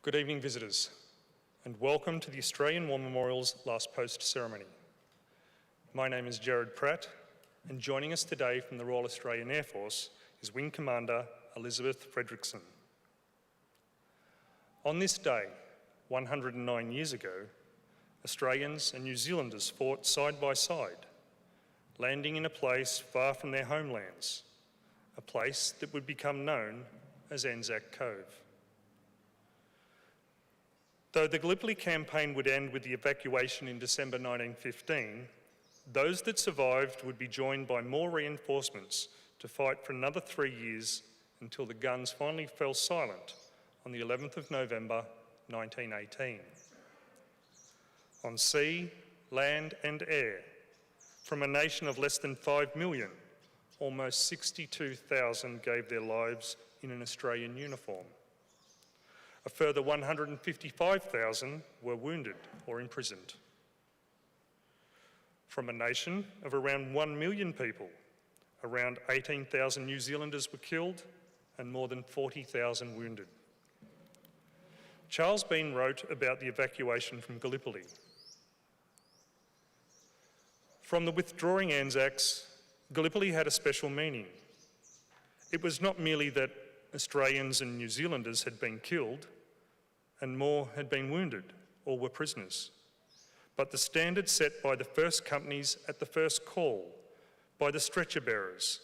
Good evening, visitors, and welcome to the Australian War Memorial's Last Post ceremony. My name is Jared Pratt, and joining us today from the Royal Australian Air Force is Wing Commander Elizabeth Fredrickson. On this day, 109 years ago, Australians and New Zealanders fought side by side, landing in a place far from their homelands, a place that would become known as Anzac Cove. Though the Gallipoli campaign would end with the evacuation in December 1915, those that survived would be joined by more reinforcements to fight for another 3 years until the guns finally fell silent on the 11th of November 1918. On sea, land and air, from a nation of less than 5 million, almost 62,000 gave their lives in an Australian uniform. A further 155,000 were wounded or imprisoned. From a nation of around 1 million people, around 18,000 New Zealanders were killed and more than 40,000 wounded. Charles Bean wrote about the evacuation from Gallipoli. From the withdrawing Anzacs, Gallipoli had a special meaning. It was not merely that Australians and New Zealanders had been killed and more had been wounded or were prisoners, but the standard set by the first companies at the first call, by the stretcher bearers,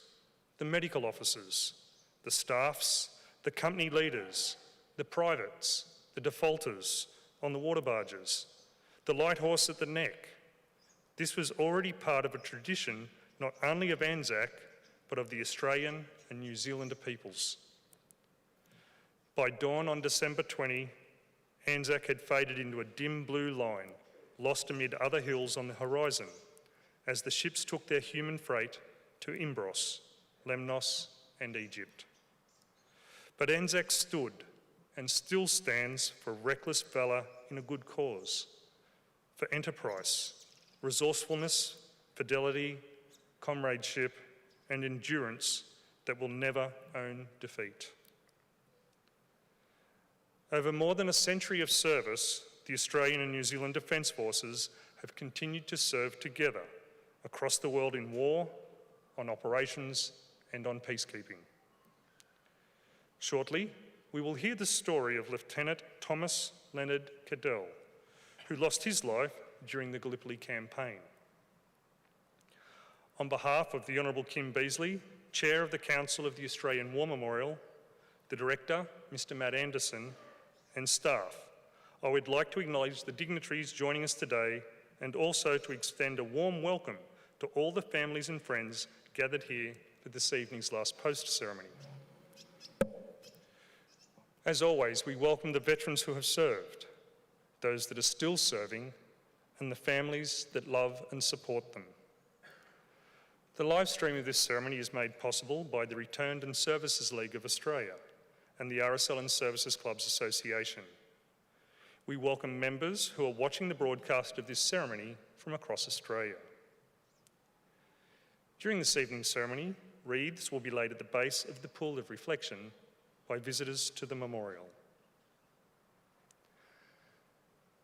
the medical officers, the staffs, the company leaders, the privates, the defaulters on the water barges, the light horse at the neck. This was already part of a tradition not only of Anzac, but of the Australian and New Zealander peoples. By dawn on December 20, Anzac had faded into a dim blue line, lost amid other hills on the horizon, as the ships took their human freight to Imbros, Lemnos and Egypt. But Anzac stood and still stands for reckless valour in a good cause, for enterprise, resourcefulness, fidelity, comradeship and endurance that will never own defeat. Over more than a century of service, the Australian and New Zealand Defence Forces have continued to serve together across the world in war, on operations and on peacekeeping. Shortly, we will hear the story of Lieutenant Thomas Leonard Cadell, who lost his life during the Gallipoli campaign. On behalf of the Honourable Kim Beazley, Chair of the Council of the Australian War Memorial, the Director, Mr Matt Anderson, and staff, I would like to acknowledge the dignitaries joining us today and also to extend a warm welcome to all the families and friends gathered here for this evening's Last Post ceremony. As always, we welcome the veterans who have served, those that are still serving, and the families that love and support them. The live stream of this ceremony is made possible by the Returned and Services League of Australia and the RSL and Services Clubs Association. We welcome members who are watching the broadcast of this ceremony from across Australia. During this evening's ceremony, wreaths will be laid at the base of the pool of reflection by visitors to the memorial.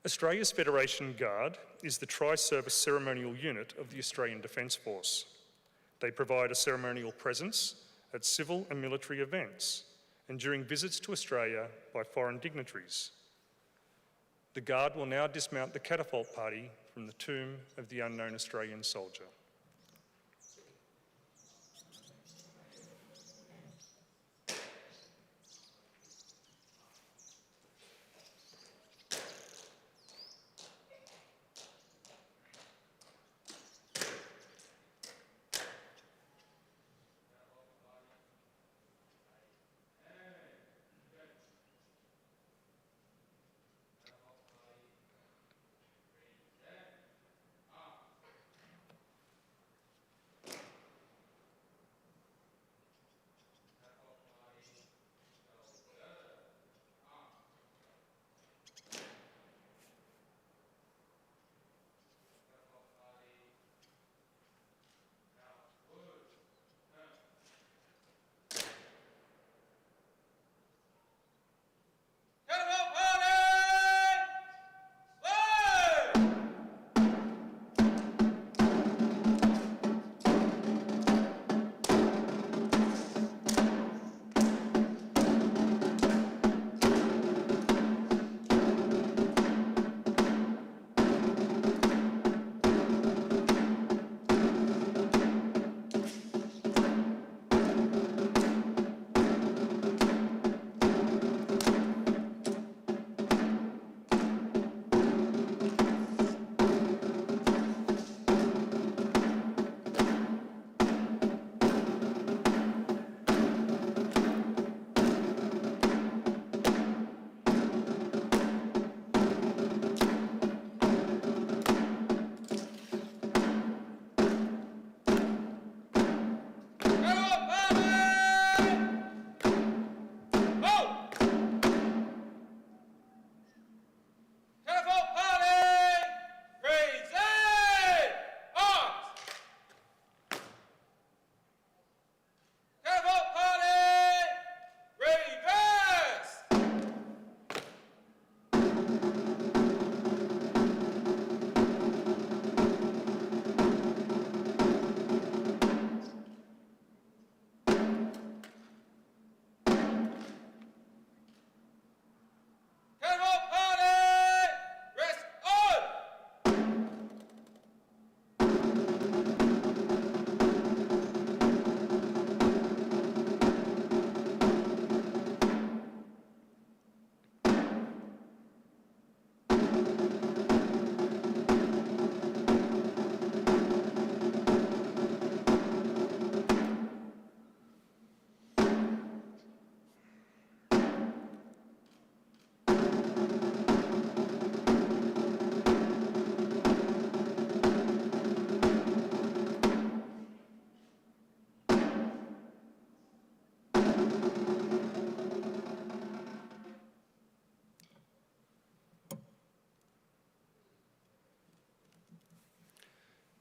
Australia's Federation Guard is the tri-service ceremonial unit of the Australian Defence Force. They provide a ceremonial presence at civil and military events and during visits to Australia by foreign dignitaries. The Guard will now dismount the catapult party from the tomb of the unknown Australian soldier.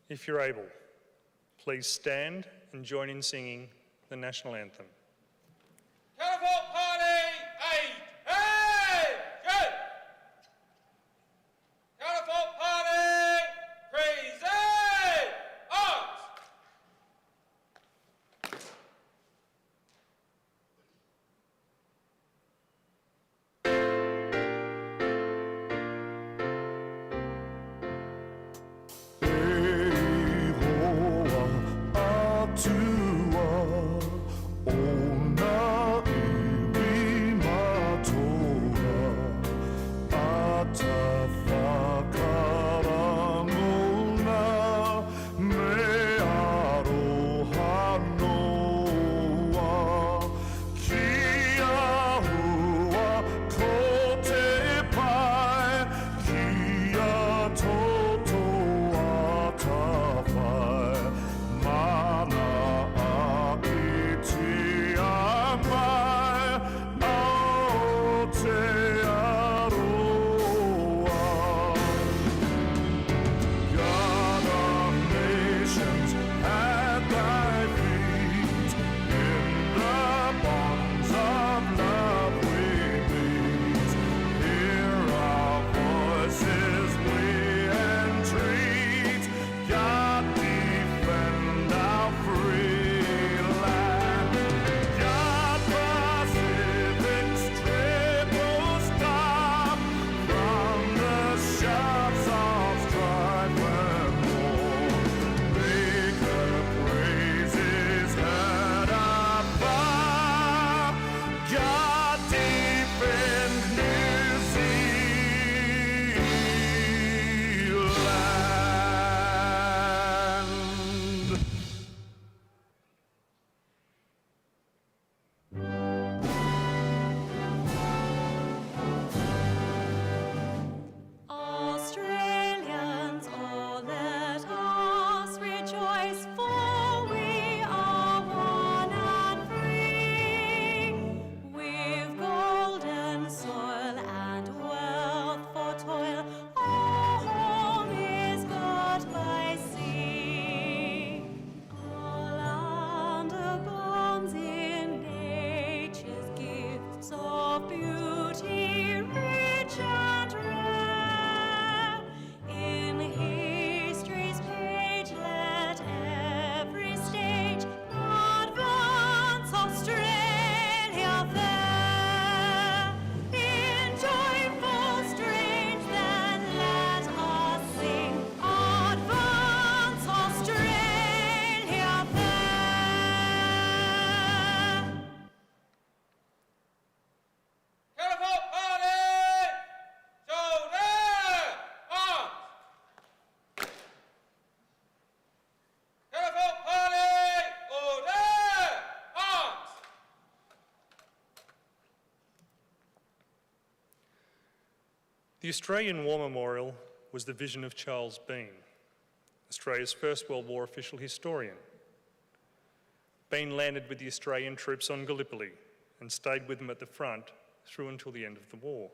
If you're able, please stand and join in singing the national anthem. Catapult party, aid, hey, good. Catapult party, crazy, arms. The Australian War Memorial was the vision of Charles Bean, Australia's First World War official historian. Bean landed with the Australian troops on Gallipoli and stayed with them at the front through until the end of the war.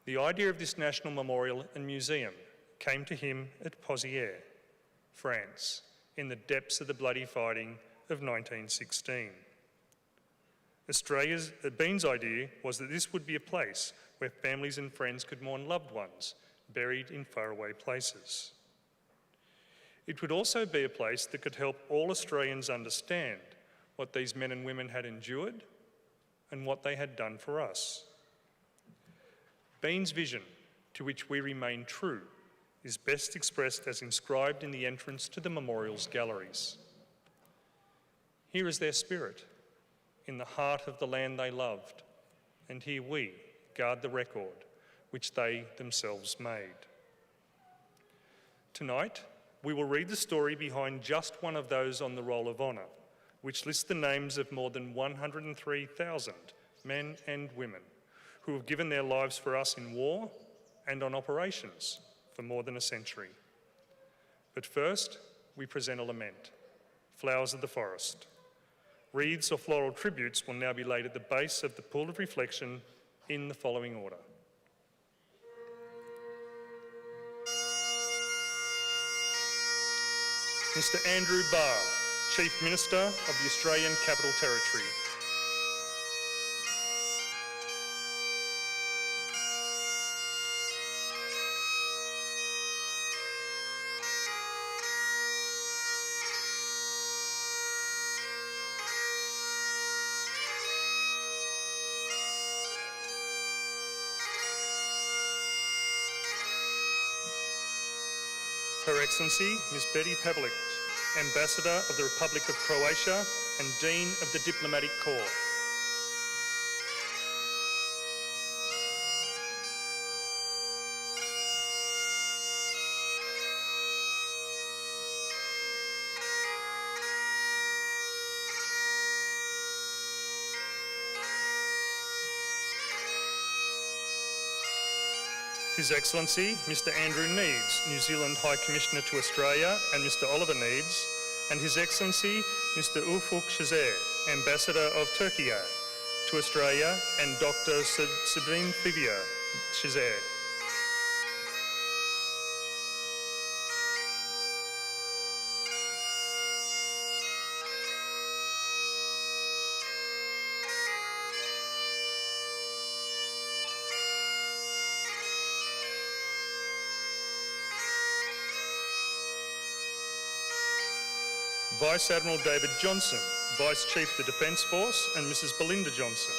The idea of this national memorial and museum came to him at Pozières, France, in the depths of the bloody fighting of 1916. Bean's idea was that this would be a place where families and friends could mourn loved ones buried in faraway places. It would also be a place that could help all Australians understand what these men and women had endured and what they had done for us. Bean's vision, to which we remain true, is best expressed as inscribed in the entrance to the memorial's galleries. Here is their spirit, in the heart of the land they loved, and here we guard the record which they themselves made. Tonight, we will read the story behind just one of those on the Roll of Honour, which lists the names of more than 103,000 men and women who have given their lives for us in war and on operations for more than a century. But first, we present a lament, Flowers of the Forest. Wreaths or floral tributes will now be laid at the base of the pool of reflection in the following order. Mr Andrew Barr, Chief Minister of the Australian Capital Territory. Her Excellency, Ms Betty Pavlic, Ambassador of the Republic of Croatia and Dean of the Diplomatic Corps. His Excellency, Mr Andrew Needs, New Zealand High Commissioner to Australia, and Mr Oliver Needs, and His Excellency, Mr Ufuk Shazer, Ambassador of Turkey to Australia, and Dr Sabine Fivia Shazer. Vice Admiral David Johnson, Vice Chief of the Defence Force, and Mrs Belinda Johnson.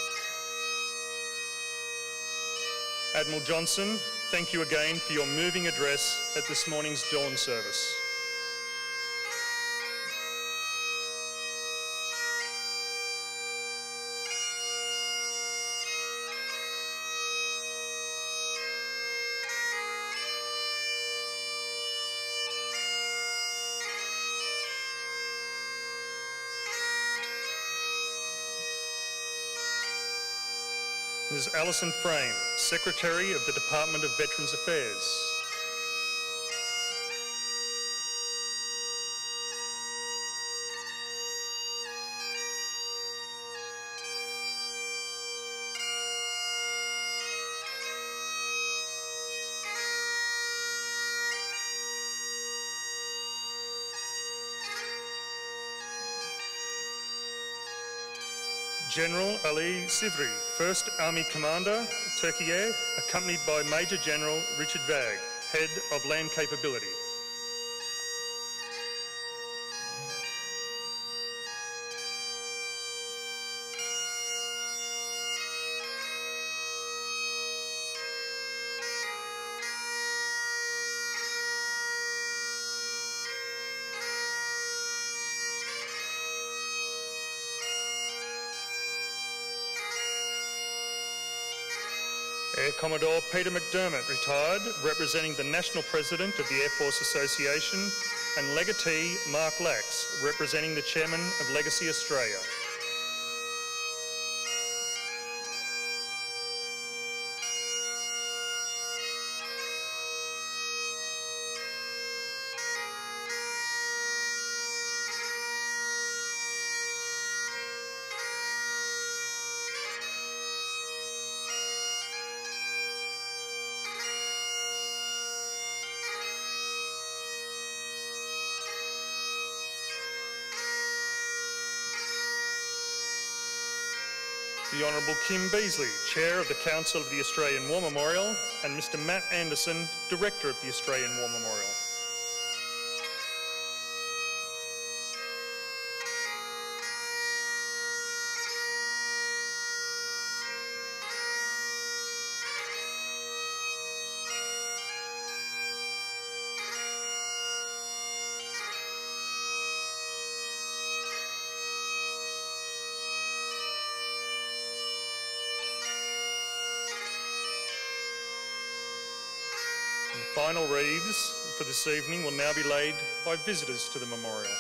Admiral Johnson, thank you again for your moving address at this morning's dawn service. Ms Alison Frame, Secretary of the Department of Veterans Affairs. General Ali Sivri, 1st Army Commander, Turkey, accompanied by Major General Richard Vagg, Head of Land Capability. Air Commodore Peter McDermott, retired, representing the National President of the Air Force Association, and Legatee Mark Lax, representing the Chairman of Legacy Australia. The Honourable Kim Beazley, Chair of the Council of the Australian War Memorial, and Mr Matt Anderson, Director of the Australian War Memorial. Final wreaths for this evening will now be laid by visitors to the memorial.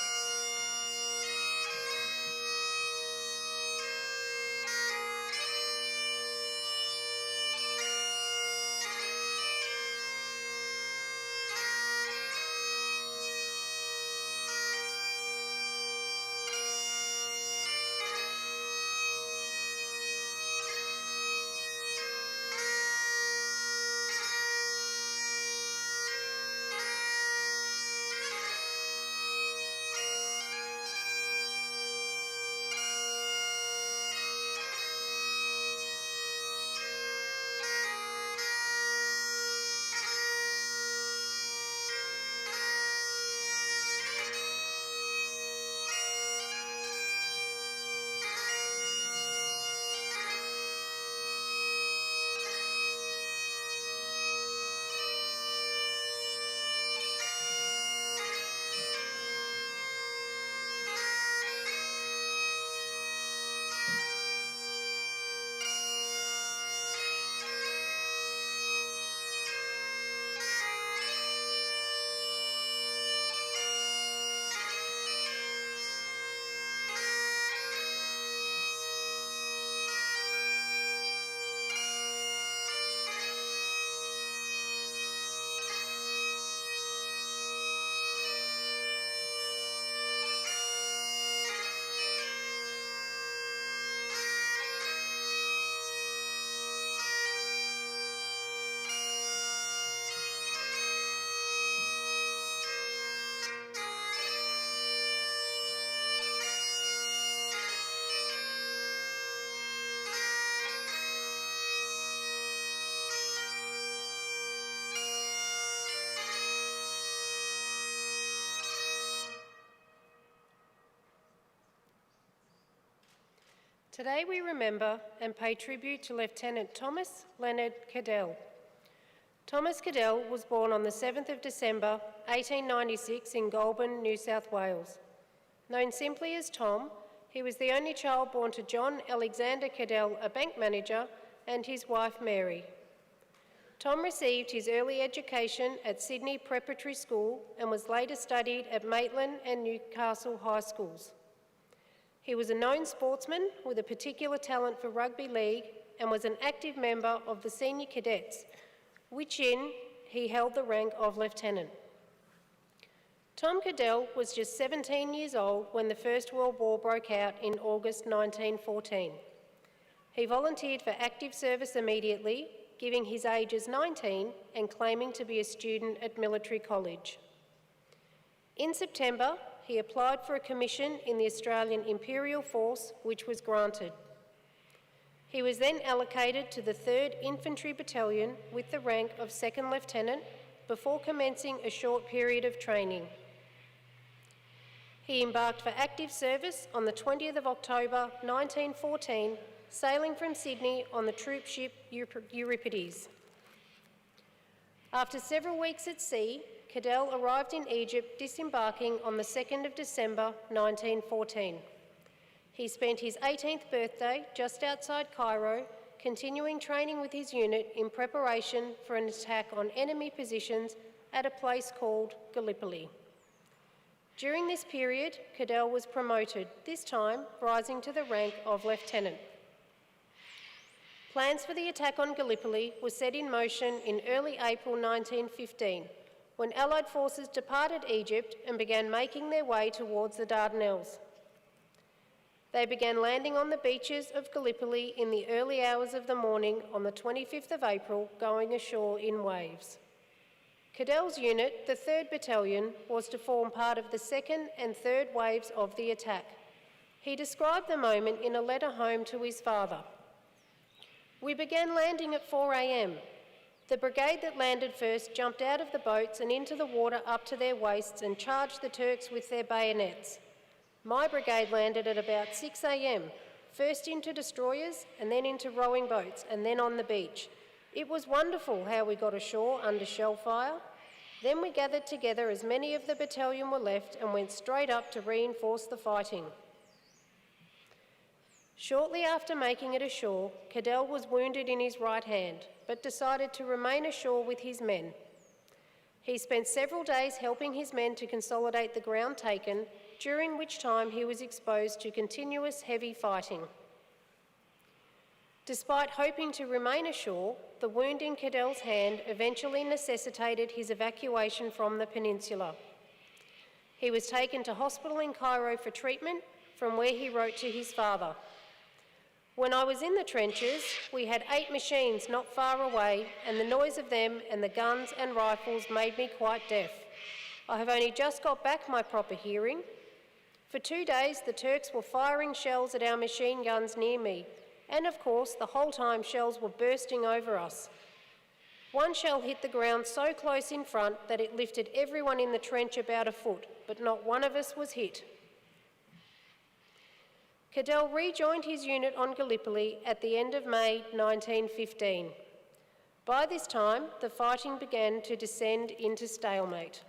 Today we remember and pay tribute to Lieutenant Thomas Leonard Cadell. Thomas Cadell was born on the 7th of December 1896 in Goulburn, New South Wales. Known simply as Tom, he was the only child born to John Alexander Cadell, a bank manager, and his wife Mary. Tom received his early education at Sydney Preparatory School and was later studied at Maitland and Newcastle High Schools. He was a known sportsman with a particular talent for rugby league and was an active member of the senior cadets, wherein he held the rank of lieutenant. Tom Cadell was just 17 years old when the First World War broke out in August 1914. He volunteered for active service immediately, giving his age as 19 and claiming to be a student at military college. In September, he applied for a commission in the Australian Imperial Force, which was granted. He was then allocated to the 3rd Infantry Battalion with the rank of 2nd Lieutenant before commencing a short period of training. He embarked for active service on the 20th of October 1914, sailing from Sydney on the troop ship Euripides. After several weeks at sea, Cadell arrived in Egypt, disembarking on the 2nd of December 1914. He spent his 18th birthday just outside Cairo, continuing training with his unit in preparation for an attack on enemy positions at a place called Gallipoli. During this period, Cadell was promoted, this time rising to the rank of lieutenant. Plans for the attack on Gallipoli were set in motion in early April 1915, when Allied forces departed Egypt and began making their way towards the Dardanelles. They began landing on the beaches of Gallipoli in the early hours of the morning on the 25th of April, going ashore in waves. Cadell's unit, the 3rd Battalion, was to form part of the 2nd and 3rd waves of the attack. He described the moment in a letter home to his father. "We began landing at 4 a.m. The brigade that landed first jumped out of the boats and into the water up to their waists and charged the Turks with their bayonets. My brigade landed at about 6 a.m, first into destroyers and then into rowing boats and then on the beach. It was wonderful how we got ashore under shell fire. Then we gathered together as many of the battalion were left and went straight up to reinforce the fighting." Shortly after making it ashore, Cadell was wounded in his right hand, but decided to remain ashore with his men. He spent several days helping his men to consolidate the ground taken, during which time he was exposed to continuous heavy fighting. Despite hoping to remain ashore, the wound in Cadell's hand eventually necessitated his evacuation from the peninsula. He was taken to hospital in Cairo for treatment, from where he wrote to his father, "When I was in the trenches, we had 8 machines not far away, and the noise of them and the guns and rifles made me quite deaf. I have only just got back my proper hearing. For 2 days, the Turks were firing shells at our machine guns near me, and of course, the whole time shells were bursting over us. One shell hit the ground so close in front that it lifted everyone in the trench about a foot, but not one of us was hit." Cadell rejoined his unit on Gallipoli at the end of May 1915. By this time, the fighting began to descend into stalemate.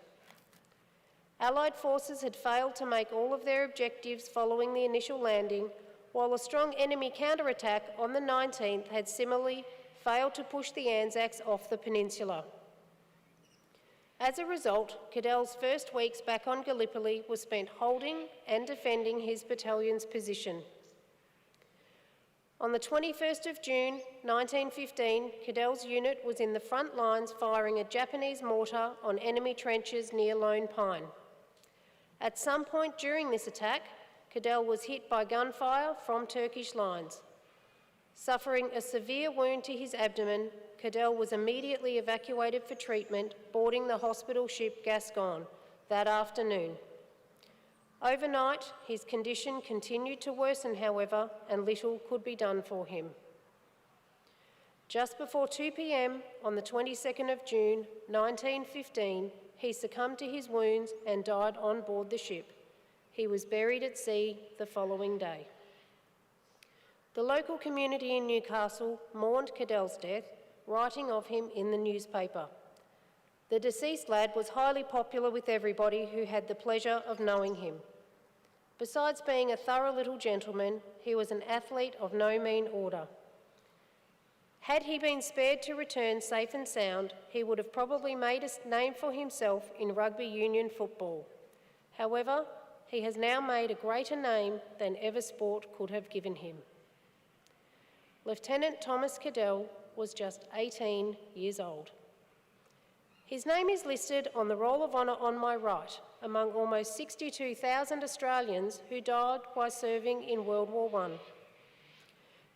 Allied forces had failed to make all of their objectives following the initial landing, while a strong enemy counterattack on the 19th had similarly failed to push the Anzacs off the peninsula. As a result, Cadell's first weeks back on Gallipoli were spent holding and defending his battalion's position. On the 21st of June 1915, Cadell's unit was in the front lines firing a Japanese mortar on enemy trenches near Lone Pine. At some point during this attack, Cadell was hit by gunfire from Turkish lines. Suffering a severe wound to his abdomen, Cadell was immediately evacuated for treatment, boarding the hospital ship Gascon that afternoon. Overnight, his condition continued to worsen, however, and little could be done for him. Just before 2 p.m. on the 22nd of June 1915, he succumbed to his wounds and died on board the ship. He was buried at sea the following day. The local community in Newcastle mourned Cadell's death, writing of him in the newspaper. The deceased lad was highly popular with everybody who had the pleasure of knowing him. Besides being a thorough little gentleman, he was an athlete of no mean order. Had he been spared to return safe and sound, he would have probably made a name for himself in rugby union football. However, he has now made a greater name than ever sport could have given him. Lieutenant Thomas Cadell was just 18 years old. His name is listed on the Roll of Honour on my right, among almost 62,000 Australians who died while serving in World War I.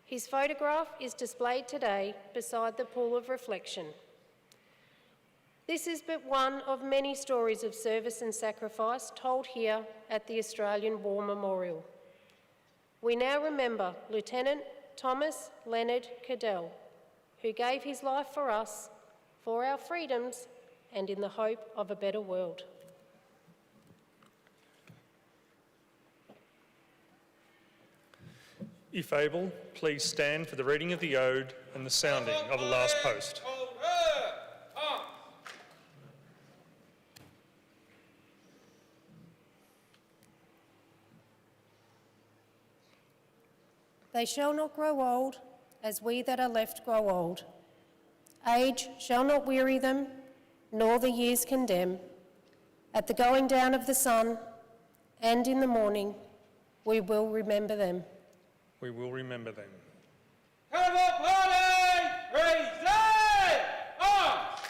His photograph is displayed today beside the pool of reflection. This is but one of many stories of service and sacrifice told here at the Australian War Memorial. We now remember Lieutenant Thomas Leonard Cadell, who gave his life for us, for our freedoms, and in the hope of a better world. If able, please stand for the reading of the Ode and the sounding of the last post. They shall not grow old, as we that are left grow old. Age shall not weary them, nor the years condemn. At the going down of the sun, and in the morning, we will remember them. We will remember them. Carnival party! Present! Arms!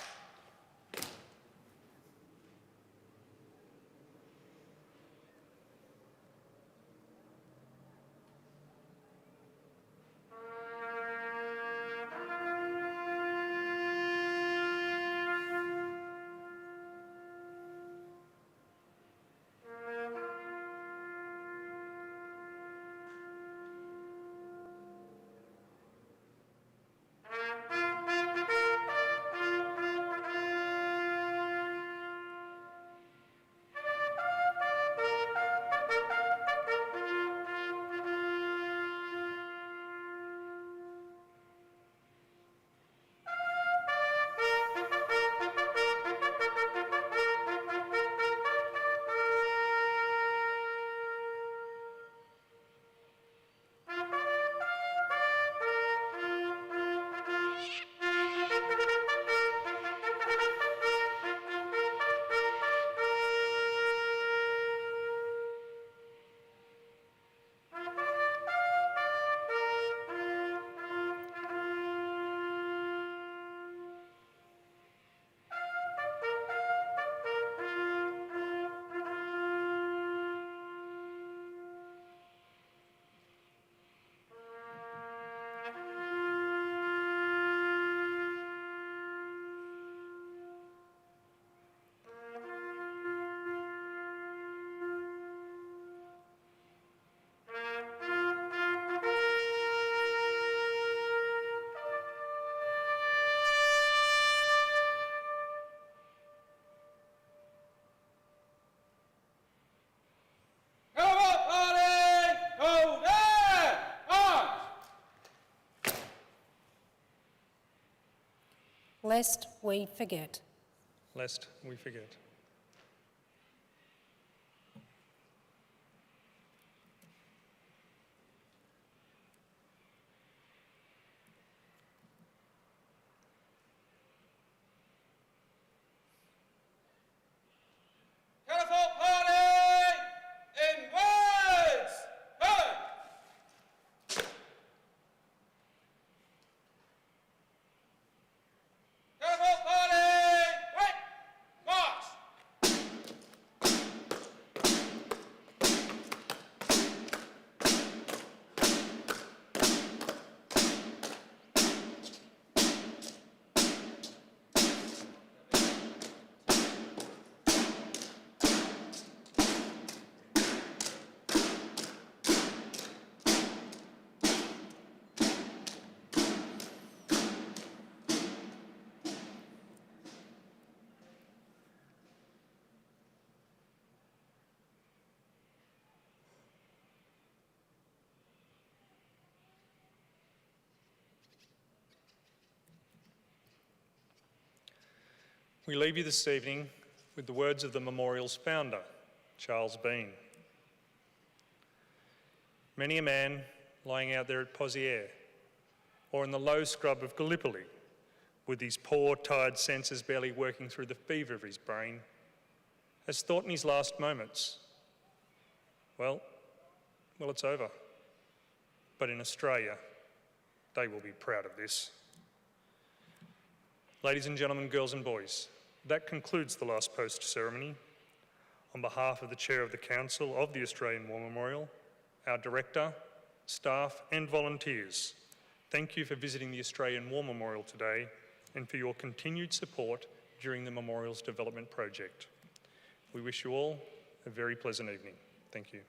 Lest we forget. Lest we forget. Carnival party! In words! Heard! Carnival party! Wait! March! We leave you this evening with the words of the memorial's founder, Charles Bean. Many a man lying out there at Pozières or in the low scrub of Gallipoli, with his poor, tired senses barely working through the fever of his brain, has thought in his last moments, well, it's over. But in Australia, they will be proud of this. Ladies and gentlemen, girls and boys, that concludes the Last Post ceremony. On behalf of the Chair of the Council of the Australian War Memorial, our Director, staff and volunteers, thank you for visiting the Australian War Memorial today and for your continued support during the memorial's development project. We wish you all a very pleasant evening. Thank you.